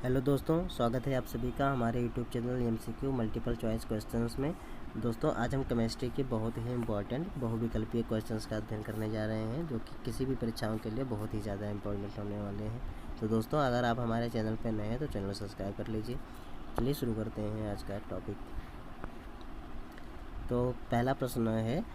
Hello दोस्तों, स्वागत है आप सभी का हमारे YouTube channel MCQ multiple choice questions में। दोस्तों, आज हम केमिस्ट्री के बहुत ही इंपॉर्टेंट बहुविकल्पीय क्वेश्चंस का अध्ययन करने जा रहे हैं, जो कि किसी भी परीक्षाओं के लिए बहुत ही ज़्यादा इंपॉर्टेंट होने वाले हैं। तो दोस्तों, अगर आप हमारे चैनल पर नए हैं तो चैनल सब्सक्राइब कर लीजिए। चलिए शुरू करते हैं आज का टॉपिक। तो पहला प्रश्न है,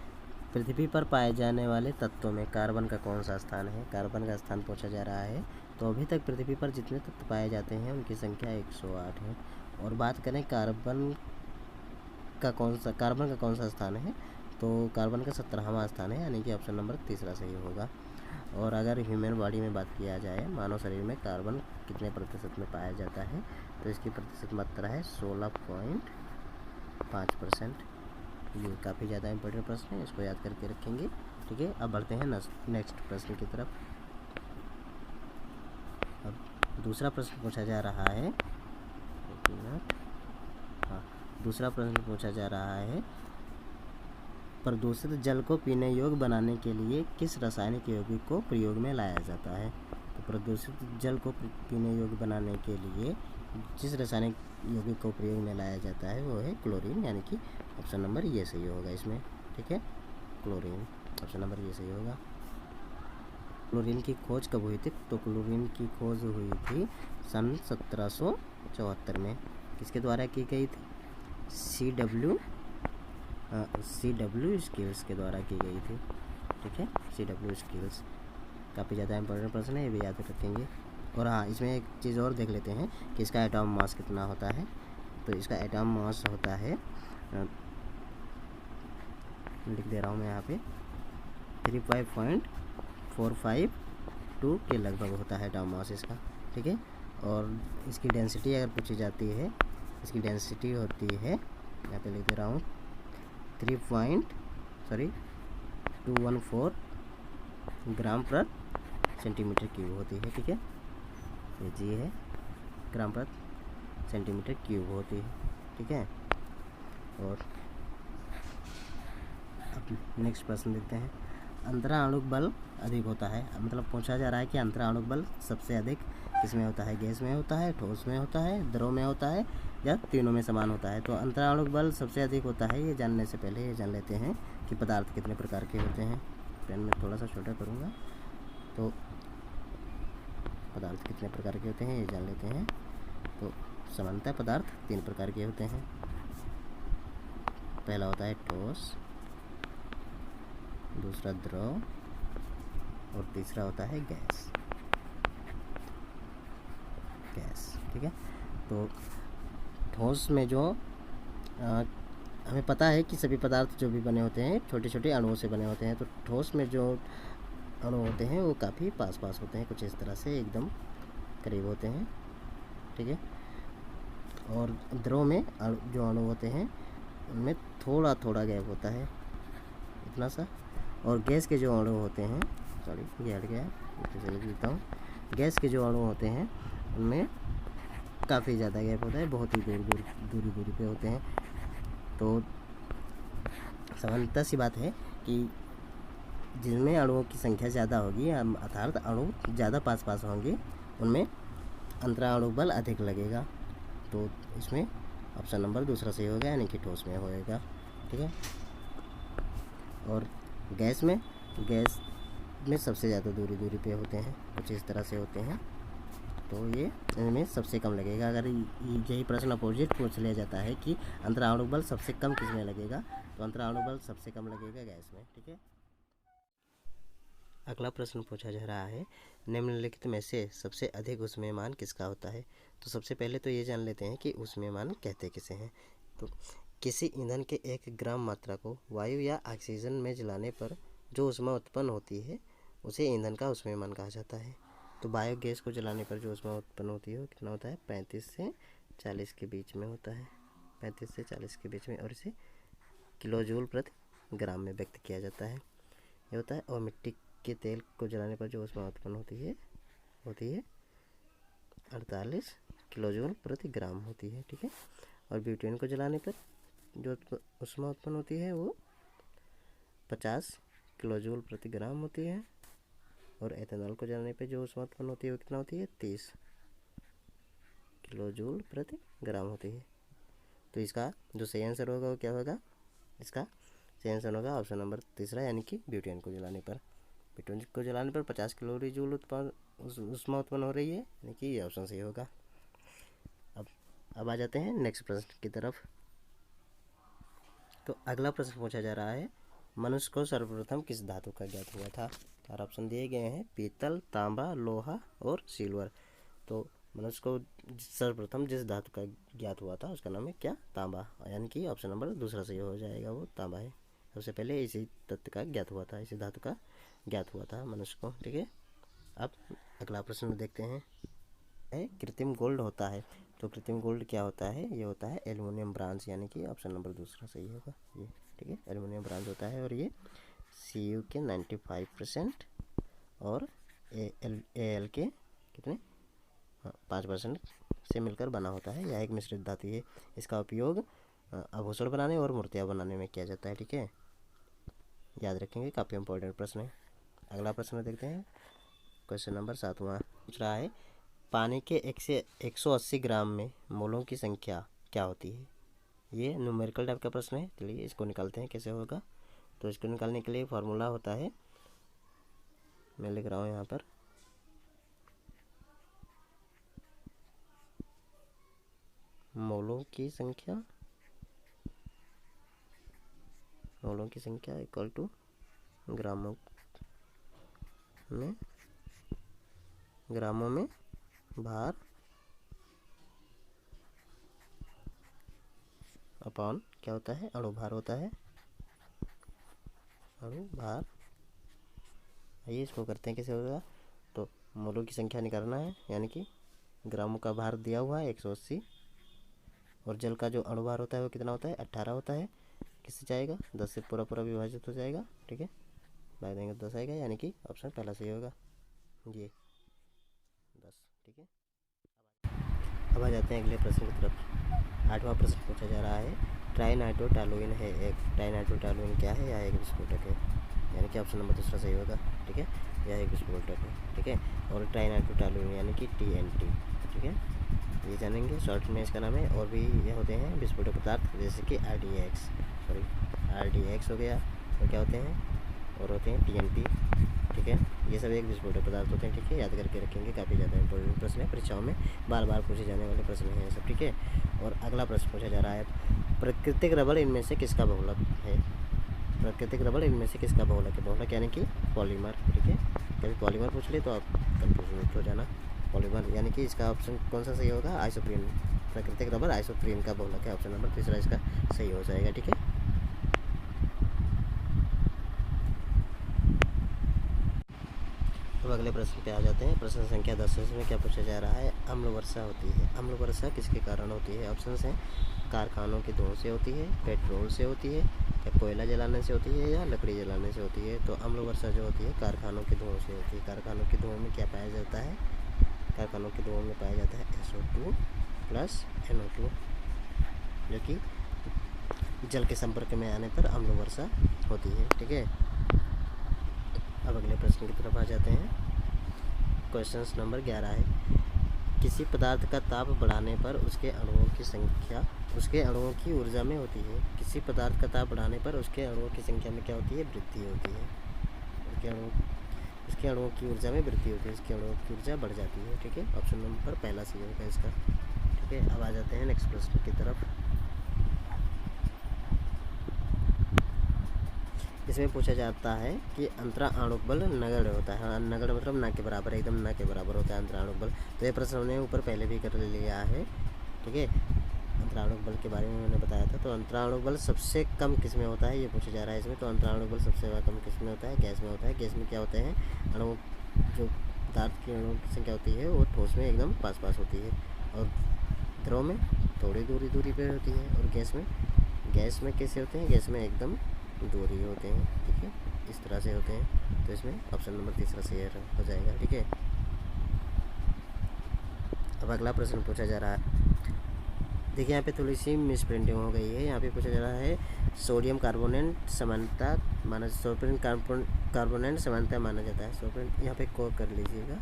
पृथ्वी पर पाए जाने वाले तत्वों में कार्बन का कौन सा स्थान है। कार्बन का स्थान पूछा जा रहा है। तो अभी तक पृथ्वी पर जितने तत्व पाए जाते हैं उनकी संख्या 108 है। और बात करें कार्बन का कौन सा स्थान है, तो कार्बन का 17वां स्थान है, यानी कि ऑप्शन नंबर तीसरा सही होगा। और अगर ह्यूमन बॉडी में बात किया जाए, मानव शरीर में कार्बन कितने प्रतिशत में पाया जाता है, तो इसकी प्रतिशत मात्रा है 16.5%। ये काफ़ी ज़्यादा इंपॉर्टेंट प्रश्न है, इसको याद करके रखेंगे। ठीक है, अब बढ़ते हैं नेक्स्ट प्रश्न की तरफ। अब दूसरा प्रश्न पूछा जा रहा है, एक मिनट। हाँ, दूसरा प्रश्न पूछा जा रहा है, प्रदूषित जल को पीने योग्य बनाने के लिए किस रासायनिक यौगिक को प्रयोग में लाया जाता है। तो प्रदूषित जल को पीने योग्य बनाने के लिए जिस रासायनिक यौगिक को प्रयोग में लाया जाता है वो है क्लोरीन, यानी कि ऑप्शन नंबर ये सही होगा इसमें। ठीक है, क्लोरीन, ऑप्शन नंबर ये सही होगा। क्लोरीन की खोज कब हुई थी? तो क्लोरीन की खोज हुई थी सन 1774 में। किसके द्वारा की गई थी? सी डब्ल्यू स्किल्स के द्वारा की गई थी। ठीक है, सी डब्ल्यू स्किल्स। काफ़ी ज़्यादा इंपॉर्टेंट प्रश्न है, ये भी याद रखेंगे। और हाँ, इसमें एक चीज़ और देख लेते हैं कि इसका एटॉम मास कितना होता है। तो इसका एटॉम मास होता है, लिख दे रहा हूँ मैं यहाँ पे, 35.452 के लगभग होता है एटॉम मास इसका। ठीक है, और इसकी डेंसिटी अगर पूछी जाती है, इसकी डेंसिटी होती है, यहाँ पे लिख दे रहा हूँ, 214 ग्राम पर सेंटीमीटर क्यूब होती है। ठीक है, ये जी है, ग्राम पर सेंटीमीटर क्यूब होती है। ठीक है, और अब नेक्स्ट प्रश्न देखते हैं। अंतराणुक बल अधिक होता है, मतलब पूछा जा रहा है कि अंतराणुक बल सबसे अधिक किसमें होता है? गैस में होता है, ठोस में होता है, द्रव में होता है, या तीनों में समान होता है? तो अंतराणुक बल सबसे अधिक होता है, ये जानने से पहले ये जान लेते हैं कि पदार्थ कितने प्रकार के होते हैं। पेन में थोड़ा सा छोटा करूँगा। तो पदार्थ कितने प्रकार के होते हैं ये जान लेते हैं। तो सामान्यतः पदार्थ 3 प्रकार के होते हैं। पहला होता है ठोस, दूसरा द्रव, और तीसरा होता है गैस। ठीक है, तो ठोस में जो हमें पता है कि सभी पदार्थ जो भी बने होते हैं छोटे छोटे अणुओं से बने होते हैं। तो ठोस में जो अणु होते हैं वो काफ़ी पास पास होते हैं, कुछ इस तरह से एकदम करीब होते हैं। ठीक है, और द्रव में जो अणु होते हैं उनमें थोड़ा थोड़ा गैप होता है, इतना सा। और गैस के जो अणु होते हैं, सॉरी ये हट गया, इसे लिख देता हूँ। गैस के जो अणु होते हैं उनमें काफ़ी ज़्यादा गैप होता है, बहुत ही दूरी पे होते हैं। तो सामान्यतः सी बात है कि जिनमें अणुओं की संख्या ज़्यादा होगी, अर्थात अणु ज़्यादा पास पास होंगे, उनमें अंतराणु बल अधिक लगेगा। तो इसमें ऑप्शन नंबर दूसरा सही होगा, यानी कि ठोस में होएगा। ठीक है, और गैस में सबसे ज़्यादा दूरी पे होते हैं, कुछ इस तरह से होते हैं। तो ये इनमें सबसे कम लगेगा। अगर यही प्रश्न अपोजिट पूछ लिया जाता है कि अंतराणु बल सबसे कम किस में लगेगा, तो अंतराणु बल सबसे कम लगेगा गैस में। ठीक है, अगला प्रश्न पूछा जा रहा है, निम्नलिखित में से सबसे अधिक ऊष्मीयमान किसका होता है। तो सबसे पहले तो ये जान लेते हैं कि ऊष्मीयमान कहते किसे हैं। तो किसी ईंधन के 1 ग्राम मात्रा को वायु या ऑक्सीजन में जलाने पर जो ऊष्मा उत्पन्न होती है उसे ईंधन का ऊष्मीयमान कहा जाता है। तो बायोगैस को जलाने पर जो ऊष्मा उत्पन्न होती है वो कितना होता है? 35 से 40 के बीच में होता है, 35 से 40 के बीच में, और इसे किलोजूल प्रति ग्राम में व्यक्त किया जाता है, ये होता है। और मिट्टी के तेल को जलाने पर जो ऊष्मा उत्पन्न होती है 48 किलोजूल प्रति ग्राम होती है। ठीक है, और ब्यूटेन को जलाने पर जो ऊष्मा उत्पन्न होती है वो 50 किलोजूल प्रति ग्राम होती है। और एथेनॉल को जलाने पर जो ऊष्मा उत्पन्न होती है वो कितना होती है? 30 किलो जूल प्रति ग्राम होती है। तो इसका जो सही आंसर होगा वो क्या होगा, इसका सही आंसर होगा ऑप्शन नंबर तीसरा, यानी कि ब्यूटेन को जलाने पर। ब्यूटेन को जलाने पर 50 कैलोरी जूल उत्पादन ऊष्मा उत्पन्न हो रही है, यानी कि ये ऑप्शन सही होगा। अब आ जाते हैं नेक्स्ट प्रश्न की तरफ। तो अगला प्रश्न पूछा जा रहा है, मनुष्य को सर्वप्रथम किस धातु का ज्ञात हुआ था। चार ऑप्शन दिए गए हैं, पीतल, तांबा, लोहा और सिल्वर। तो मनुष्य को सर्वप्रथम जिस धातु का ज्ञात हुआ था उसका नाम है क्या, तांबा, यानी कि ऑप्शन नंबर दूसरा सही हो जाएगा, वो तांबा है। सबसे पहले इसी तत्व का ज्ञात हुआ था, इसी धातु का ज्ञात हुआ था मनुष्य को। ठीक है, अब अगला प्रश्न देखते हैं। कृत्रिम गोल्ड होता है, तो कृत्रिम गोल्ड क्या होता है, ये होता है एल्युमिनियम ब्रांज, यानी कि ऑप्शन नंबर दूसरा सही होगा ये। ठीक है, एल्युमिनियम ब्रांज होता है और ये Cu के 95% और Al के कितने 5% से मिलकर बना होता है। यह एक मिश्रित धातु है। इसका उपयोग आभूषण बनाने और मूर्तियाँ बनाने में किया जाता है। ठीक है, याद रखेंगे, काफ़ी इंपॉर्टेंट प्रश्न है। अगला प्रश्न देखते हैं, क्वेश्चन नंबर 7वां पूछ रहा है, पानी के 180 ग्राम में मोलों की संख्या क्या होती है। ये न्यूमेरिकल टाइप का प्रश्न है, चलिए इसको निकालते हैं कैसे होगा। तो इसको निकालने के लिए फॉर्मूला होता है, मैं लिख रहा हूँ यहाँ पर, मोलों की संख्या इक्वल टू ग्रामों में भार अपॉन क्या होता है, अणुभार होता है, अणुभार। आइए इसको करते हैं कैसे होगा। तो मोलों की संख्या निकालना है, यानी कि ग्रामों का भार दिया हुआ है 180, और जल का जो अणुभार होता है वो कितना होता है, 18 होता है। किससे जाएगा, 10 से पूरा विभाजित हो जाएगा। ठीक है, भाग देंगे 10 आएगा, यानी कि ऑप्शन पहला सही होगा, ये 10। ठीक है, अब आ जाते हैं अगले प्रश्न की तरफ। 8वां प्रश्न पूछा जा रहा है, ट्राइनाइट्रोटॉलुइन है एक, ट्राइनाइट्रोटॉलुइन क्या है, यह एक विस्फोटक है, यानी कि ऑप्शन नंबर दूसरा सही होगा। ठीक है, यह एक विस्फोटक है। ठीक है, और ट्राइनाइट्रोटॉलुइन यानी कि TNT। ठीक है, ये जानेंगे, शॉर्ट में इसका नाम है। और भी ये होते हैं विस्फोटक पदार्थ, जैसे कि RDX हो गया, और क्या होते हैं, और होते हैं TNT। ठीक है, ये सब एक विस्फोटक पदार्थ होते हैं। ठीक है, याद करके रखेंगे, काफ़ी ज़्यादा इंपॉर्टेंट प्रश्न है, परीक्षाओं में बार बार पूछे जाने वाले प्रश्न हैं ये सब। ठीक है, और अगला प्रश्न पूछा जा रहा है, प्राकृतिक रबड़ इनमें से किसका बहुलक है। प्राकृतिक रबड़ इनमें से किसका बहुलक है, बहुलक यानी कि पॉलीमर। ठीक है, कभी पॉलीमर पूछ ले तो आप कंफ्यूज हो जाना, पॉलीमर यानी कि इसका ऑप्शन कौन सा सही होगा, आइसोप्रीन। प्राकृतिक रबड़ आइसोप्रीन का बहुलक है, ऑप्शन नंबर तीसरा इसका सही हो जाएगा। ठीक है, अब अगले प्रश्न पे आ जाते हैं। प्रश्न संख्या 10 में क्या पूछा जा रहा है, अम्ल वर्षा होती है। अम्ल वर्षा किसके कारण होती है। ऑप्शन हैं, कारखानों के धुएं से होती है, पेट्रोल से होती है, या कोयला जलाने से होती है, या लकड़ी जलाने से होती है। तो अम्ल वर्षा जो होती है कारखानों के धुएं से होती है। कारखानों के धुएं में क्या पाया जाता है, कारखानों के धुएं में पाया जाता है SO2 + NO2, जो कि जल के संपर्क में आने पर अम्ल वर्षा होती है। ठीक है, अब अगले प्रश्न की तरफ आ जाते हैं। क्वेश्चन नंबर 11 है, किसी पदार्थ का ताप बढ़ाने पर उसके अणुओं की संख्या उसके अणुओं की ऊर्जा में होती है। किसी पदार्थ का ताप बढ़ाने पर उसके अणुओं की संख्या में क्या होती है, वृद्धि होती है। उसके अणुओं की ऊर्जा में वृद्धि होती है, उसके अणुओं की ऊर्जा बढ़ जाती है। ठीक है, ऑप्शन नंबर पहला सही होगा इसका। ठीक है, अब आ जाते हैं नेक्स्ट प्रश्न की तरफ। इसमें पूछा जाता है कि अंतरा आणुक बल नगण्य होता है। नगण्य मतलब ना के बराबर, एकदम ना के बराबर होता है अंतरा आणुक बल। तो ये प्रश्न हमने ऊपर पहले भी कर लिया है। ठीक है, अंतराणुक बल के बारे में मैंने बताया था। तो अंतराणुक बल सबसे कम किस में होता है, ये पूछा जा रहा है इसमें। तो अंतराणुक बल सबसे कम किस में होता है, गैस में होता है। गैस में क्या होते हैं, अणु जो पदार्थ के अणुओं की संख्या होती है वो ठोस में एकदम पास होती है, और द्रव में थोड़ी दूरी पे होती है। और गैस में कैसे होते हैं, गैस में एकदम दूरी होते हैं। ठीक है, इस तरह से होते हैं। तो इसमें ऑप्शन नंबर तीसरा सही हो जाएगा। ठीक है, अब अगला प्रश्न पूछा जा रहा है। देखिए यहाँ पे थोड़ी सी मिस प्रिंटिंग हो गई है। यहाँ पे पूछा जा रहा है सोडियम कार्बोनेट समानता माना, सोडियम कार्बोनेट समानता माना जाता है। सोडियम यहाँ पे को कर लीजिएगा,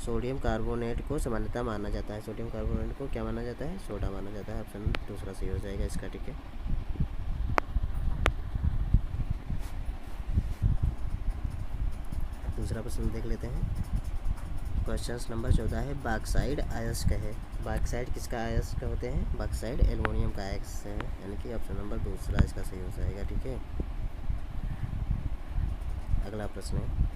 सोडियम कार्बोनेट को सामान्यतः माना जाता है, सोडियम कार्बोनेट को क्या माना जाता है, सोडा माना जाता है। ऑप्शन दूसरा सही हो जाएगा इसका, ठीक है। दूसरा प्रश्न देख लेते हैं। क्वेश्चन नंबर 14 है, बॉक्साइड अयस्क है। बॉक्साइड किसका अयस्क होते हैं, बॉक्साइड एल्युमिनियम का अयस्क है, यानी कि ऑप्शन नंबर दूसरा इसका सही हो जाएगा, ठीक है। अगला प्रश्न है,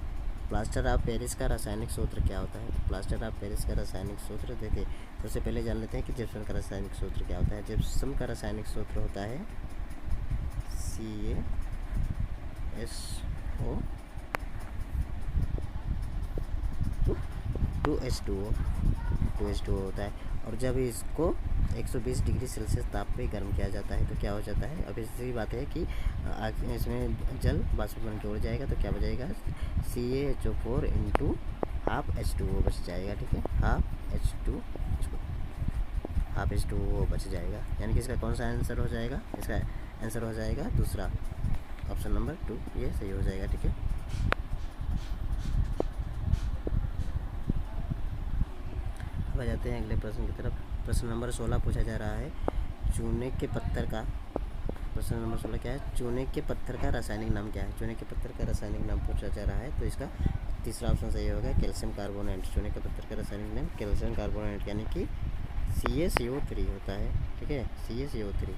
प्लास्टर ऑफ पेरिस का रासायनिक सूत्र क्या होता है। प्लास्टर ऑफ पेरिस का रासायनिक सूत्र देखिए, सबसे पहले जान लेते हैं कि जिप्सम का रासायनिक सूत्र क्या होता है। जिप्सम का रासायनिक सूत्र होता है CaSO 2H2O होता है। और जब इसको 120 डिग्री सेल्सियस ताप पे गर्म किया जाता है तो क्या हो जाता है। अब इसी बात है कि इसमें जल वाष्प बन के उड़ जाएगा तो क्या बचेगा, CaHO4 इंटू हाफ H2O बच जाएगा, ठीक है। हाफ H2O बच जाएगा, यानी कि इसका कौन सा आंसर हो जाएगा, इसका आंसर हो जाएगा दूसरा, ऑप्शन नंबर 2 ये सही हो जाएगा, ठीक है। अब आ जाते हैं अगले प्रश्न की तरफ। प्रश्न नंबर 16 पूछा जा रहा है, चूने के पत्थर का, प्रश्न नंबर 16 क्या है, चूने के पत्थर का रासायनिक नाम क्या है। चूने के पत्थर का रासायनिक नाम पूछा जा रहा है तो इसका तीसरा ऑप्शन सही होगा, कैल्शियम कार्बोनेट। चूने के पत्थर का रासायनिक नाम कैल्शियम कार्बोनेट, यानी कि CaCO3 होता है, ठीक है, CaCO3।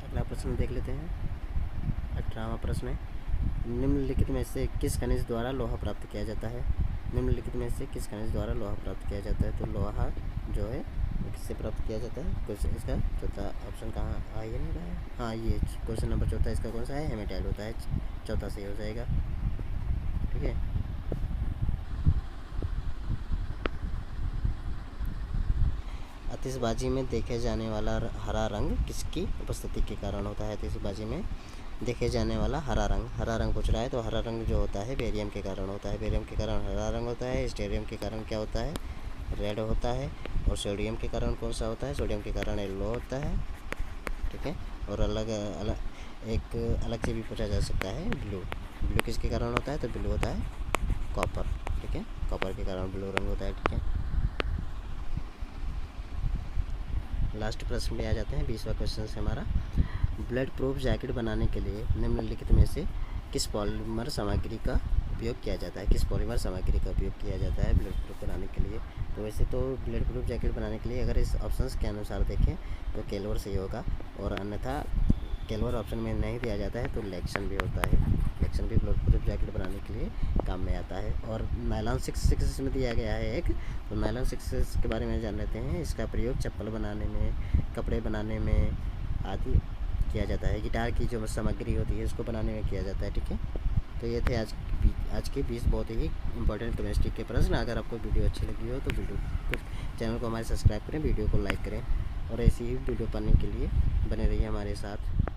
अगला प्रश्न देख लेते हैं। 18वां प्रश्न है, निम्नलिखित में से किस खनिज द्वारा लोहा प्राप्त किया जाता है। निम्नलिखित में से किस खनिज द्वारा लोहा प्राप्त किया जाता है। तो लोहा जो है किससे प्राप्त किया जाता है, कुछ इसका चौथा ऑप्शन कहाँ आ ही नहीं रहा है, हाँ ये क्वेश्चन नंबर 14 इसका कौन सा है, हेमेटाइट होता है, चौथा सही हो जाएगा, ठीक है। आतिशबाजी में देखे जाने वाला हरा रंग किसकी उपस्थिति के कारण होता है। आतिशबाजी में देखे जाने वाला हरा रंग पूछ रहा है तो हरा रंग जो होता है बेरियम के कारण होता है। बेरियम के कारण हरा रंग होता है। स्टेरियम के कारण क्या होता है, रेड होता है। और सोडियम के कारण कौन सा होता है, सोडियम के कारण येलो होता है, ठीक है। और एक अलग से भी पूछा जा सकता है, ब्लू किसके कारण होता है, तो ब्लू होता है कॉपर, ठीक है, कॉपर के कारण ब्लू रंग होता है, ठीक है। लास्ट प्रश्न में आ जाते हैं, 20वां क्वेश्चन से हमारा, ब्लड प्रूफ जैकेट बनाने के लिए निम्नलिखित में से किस पॉलीमर सामग्री का उपयोग किया जाता है। किस पॉलीमर सामग्री का उपयोग किया जाता है ब्लड प्रूफ बनाने के लिए। तो वैसे तो ब्लड प्रूफ जैकेट बनाने के लिए अगर इस ऑप्शंस के अनुसार देखें तो केल्वर सही होगा, और अन्यथा केल्वर ऑप्शन में नहीं दिया जाता है तो लेक्सन भी होता है। लेक्सन भी ब्लड प्रूफ जैकेट बनाने के लिए काम में आता है। और नायलॉन 6 में दिया गया है एक, तो नायलॉन 6 के बारे में जान लेते हैं। इसका प्रयोग चप्पल बनाने में, कपड़े बनाने में आदि किया जाता है। गिटार की जो सामग्री होती है उसको बनाने में किया जाता है, ठीक है। तो ये थे आज के 20 बहुत ही इंपॉर्टेंट केमिस्ट्री के प्रश्न। अगर आपको वीडियो अच्छी लगी हो तो चैनल को हमारे सब्सक्राइब करें, वीडियो को लाइक करें, और ऐसी ही वीडियो पाने के लिए बने रहिए हमारे साथ।